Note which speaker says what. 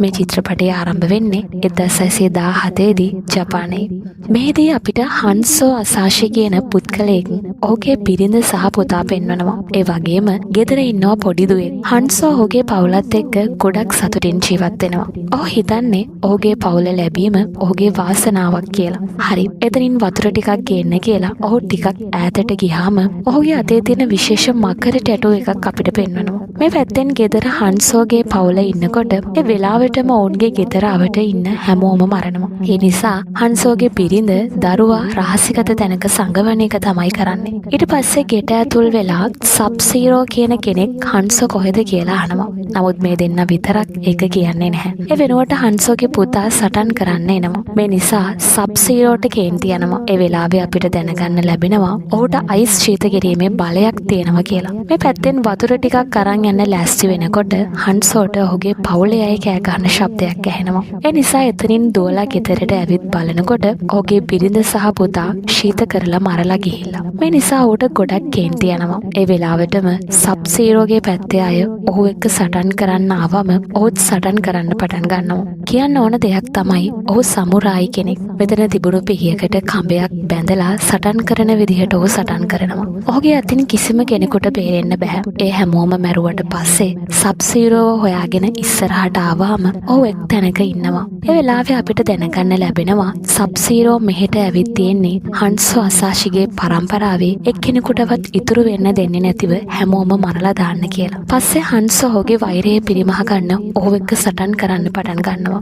Speaker 1: මේ චිත්‍රපටය ආරම්භ වෙන්නේ 1917 දී ජපානයේ. මෙහිදී අපිට හන්සෝ අසාෂි කියන පුද්ගලයෙක් ඔහුගේ බිරිඳ සහ පුතා පෙන්වනවා. ඒ වගේම ගෙදර ඉන්නවා පොඩි දුවෙක්. හන්සෝ ඔහුගේ පවුලත් එක්ක ගොඩක් සතුටින් ජීවත් වෙනවා. ඔහු හිතන්නේ ඔහුගේ පවුල ලැබීම ඔහුගේ වාසනාවක් කියලා. හරි. එතනින් වතුර ටිකක් ගේන්න කියලා ඔහු ටිකක් ඈතට ගියාම ඔහුගේ අතේ තියෙන විශේෂ මකර ටැටු එකක් අපිට පෙන්වනවා. මේ පැත්තෙන් ගෙදර හන්සෝගේ පවුල ඉන්නකොට ඒ වෙලාවටම ඔවුන්ගේ ගෙදර අවට ඉන්න හැමෝම මරනවා. ඒ නිසා හන්සෝගේ බිරිඳ දරුවා රහසිගත තැනක සංගවන එක තමයි කරන්නේ. ඊට පස්සේ ගෙට ඇතුල් වෙලා සබ්සීරෝ කියන කෙනෙක් හන්සෝ කොහෙද කියලා අහනවා. නමුත් මේ දෙන්න විතරක් ඒක කියන්නේ නැහැ. ඒ වෙනුවට හන්සෝගේ පුතා සටන් කරන්න එනවා. මේ නිසා සබ්සීරෝට කේන්ති යනවා. ඒ වෙලාවේ අපිට දැනගන්න ලැබෙනවා ඔහුට අයිස් ශීත කිරීමේ බලයක් තියෙනවා කියලා. මේ පැත්තෙන් වතුර ටිකක් අරන් යන්න ලෑස්ති වෙනකොට හන්සෝට ඔහුගේ පවුලේ අය කෑ ගන්න ශබ්දයක් ඇහෙනවා. ඒ නිසා එතනින් දුවලා ගෙදරට ඇවිත් බලනකොට ඔහුගේ බිරිඳ සහ පුතා ශීත කරලා මරලා ගිහිල්ලා. මේ නිසා ඔහුට ගොඩක් කේන්ති යනවා. ඒ වෙලාවටම සබ්සීරෝගේ පැත්තේ අය ඔහු එක්ක සටන් කරන්න ආවම ඔහුත් සටන් කරන්න පටන් ගන්නවා. කියන්න ඕන දෙයක් තමයි ඔහු සමුරායි කෙනෙක්. මෙතන තිබුණු පිහියකට කඹයක් බැඳලා සටන් කරන විදිහට ඔහු සටන් කරනවා. ඔහුගේ අතින් කිසිම කෙනෙකුට බේරෙන්න බෑ. ඒ හැමෝම මැරුවට පස්සේ සබ්සීරෝ හොයාගෙන ඉස්සරහට ආවම ඔහු එක් තැනක ඉන්නවා. ඒ වෙලාවේ අපිට දැනගන්න ලැබෙනවා සබ්සීරෝ මෙහෙට ඇවිත් තියෙන්නේ හන්සෝ අසාෂිගේ පරම්පරාවේ එක්කෙනෙකුටවත් ඉතුරු වෙන්න දෙන්නේ නැතිව හැමෝම මරලා දාන්න කියලා. පස්සේ හන්සෝ ඔහුගේ වෛරය පිරිමහ ගන්න ඔහු එක්ක සටන් කරන්න පටන් ගන්නවා.